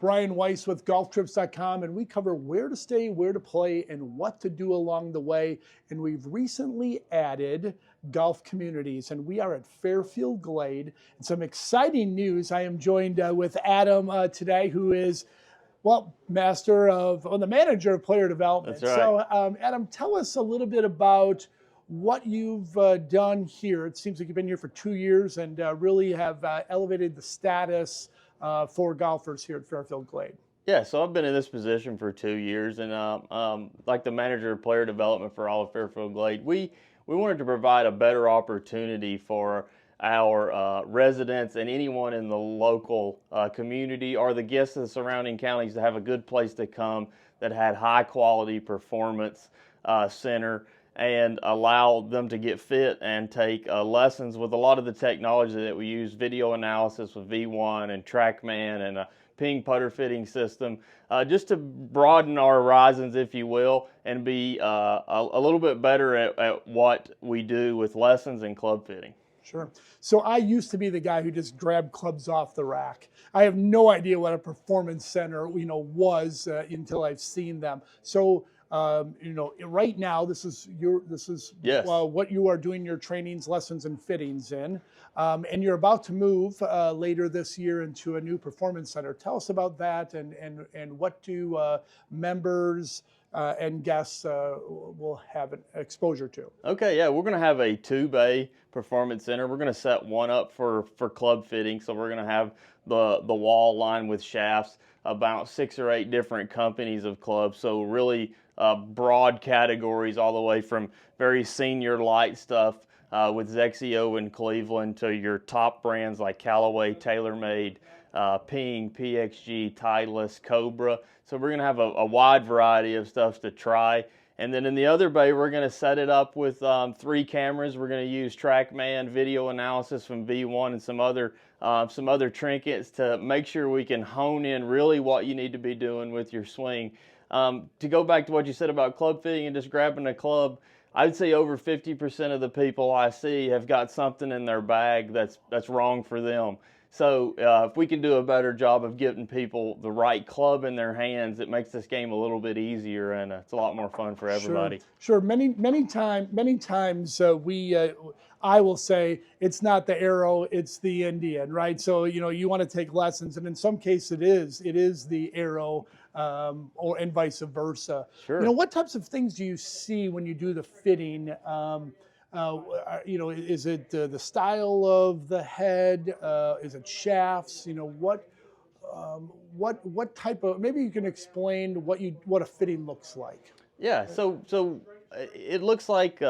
Brian Weiss with GolfTrips.com, and we cover where to stay, where to play, and what to do along the way. And we've recently added golf communities, and we are at Fairfield Glade. And some exciting news. I am joined with Adam today, who is, well, the manager of player development. That's right. So, Adam, tell us a little bit about what you've done here. It seems like you've been here for 2 years and really have elevated the status for golfers here at Fairfield Glade. Yeah, so I've been in this position for 2 years, and like the manager of player development for all of Fairfield Glade, we wanted to provide a better opportunity for our residents and anyone in the local community or the guests of the surrounding counties to have a good place to come that had high quality performance center, and allow them to get fit and take lessons with a lot of the technology that we use, video analysis with V1 and TrackMan and a ping putter fitting system, just to broaden our horizons, if you will, and be a little bit better at what we do with lessons and club fitting. Sure. So I used to be the guy who just grabbed clubs off the rack. I have no idea what a performance center, was until I've seen them. So, right now, this is Yes. What you are doing your trainings, lessons, and fittings in, and you're about to move later this year into a new performance center. Tell us about that, and what do members and guests will have an exposure to. Okay, yeah, we're going to have a 2-bay performance center. We're going to set one up for club fitting. So we're going to have the wall lined with shafts, about 6 or 8 different companies of clubs. So really broad categories, all the way from very senior light stuff with Zexio in Cleveland to your top brands like Callaway, TaylorMade, Ping, PXG, Titleist, Cobra. So we're going to have a wide variety of stuff to try. And then in the other bay, we're going to set it up with 3 cameras. We're going to use TrackMan video analysis from V1 and some other trinkets to make sure we can hone in really what you need to be doing with your swing. To go back to what you said about club fitting and just grabbing a club, I'd say over 50% of the people I see have got something in their bag that's wrong for them. So if we can do a better job of getting people the right club in their hands, it makes this game a little bit easier, and it's a lot more fun for everybody. Sure. Many times I will say it's not the arrow, it's the Indian, right? So you want to take lessons, and in some cases it is the arrow, and vice versa. Sure. What types of things do you see when you do the fitting? Is it the style of the head? Is it shafts? What type of? Maybe you can explain what a fitting looks like. Yeah. So it looks like.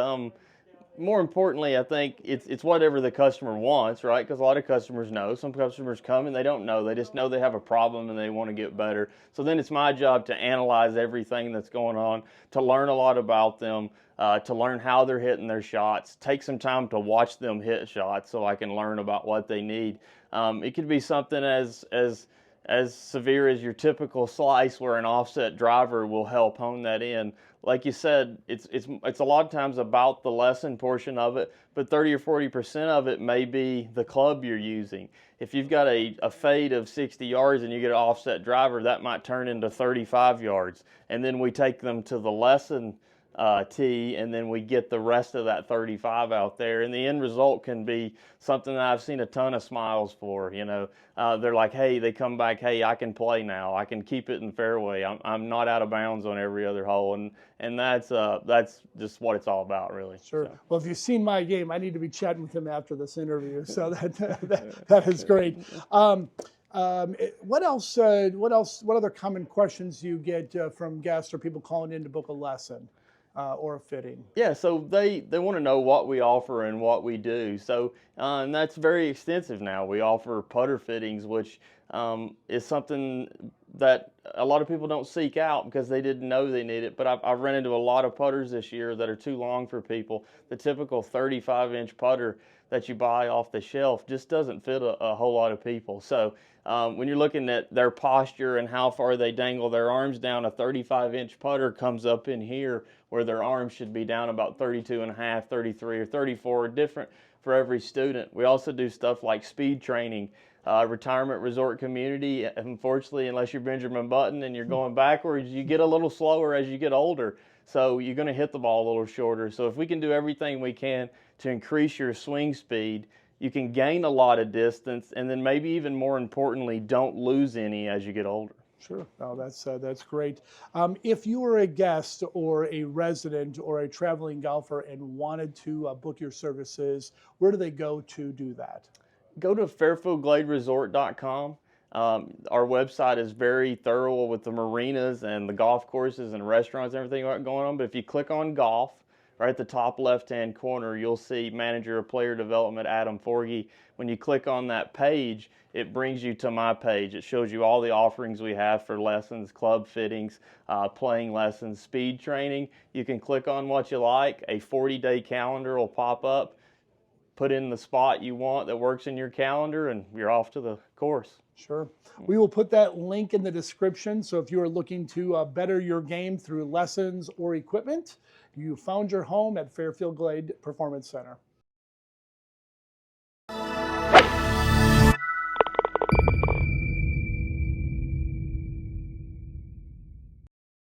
More importantly, I think it's whatever the customer wants, right? Because a lot of customers know. Some customers come and they don't know. They just know they have a problem and they want to get better. So then it's my job to analyze everything that's going on, to learn a lot about them, to learn how they're hitting their shots, take some time to watch them hit shots so I can learn about what they need. It could be something as severe as your typical slice where an offset driver will help hone that in. Like you said, it's a lot of times about the lesson portion of it, but 30 or 40% of it may be the club you're using. If you've got a fade of 60 yards and you get an offset driver, that might turn into 35 yards. And then we take them to the lesson tee, and then we get the rest of that 35 out there, and the end result can be something that I've seen a ton of smiles for. They're like, hey, they come back, hey, I can play now, I can keep it in fairway, I'm not out of bounds on every other hole, and that's just what it's all about, really. Sure. So. Well, if you've seen my game, I need to be chatting with him after this interview, so that is great. What else? What other common questions do you get from guests or people calling in to book a lesson or a fitting? Yeah, so they want to know what we offer and what we do. So and that's very extensive now. We offer putter fittings, which is something that a lot of people don't seek out because they didn't know they need it. But I've run into a lot of putters this year that are too long for people. The typical 35-inch putter that you buy off the shelf just doesn't fit a whole lot of people. So when you're looking at their posture and how far they dangle their arms down, a 35-inch putter comes up in here where their arms should be down about 32 and a half, 33 or 34, different for every student. We also do stuff like speed training retirement resort community. Unfortunately, unless you're Benjamin Button and you're going backwards, you get a little slower as you get older. So you're going to hit the ball a little shorter. So if we can do everything we can to increase your swing speed, you can gain a lot of distance, and then maybe even more importantly, don't lose any as you get older. Sure. No, that's great. If you were a guest or a resident or a traveling golfer and wanted to book your services, where do they go to do that? Go to FairfieldGladeResort.com. Our website is very thorough with the marinas and the golf courses and restaurants and everything going on. But if you click on golf, right at the top left-hand corner, you'll see Manager of Player Development Adam Forgey. When you click on that page, it brings you to my page. It shows you all the offerings we have for lessons, club fittings, playing lessons, speed training. You can click on what you like. A 40-day calendar will pop up. Put in the spot you want that works in your calendar, and you're off to the course. Sure. We will put that link in the description. So if you are looking to better your game through lessons or equipment, you found your home at Fairfield Glade Performance Center.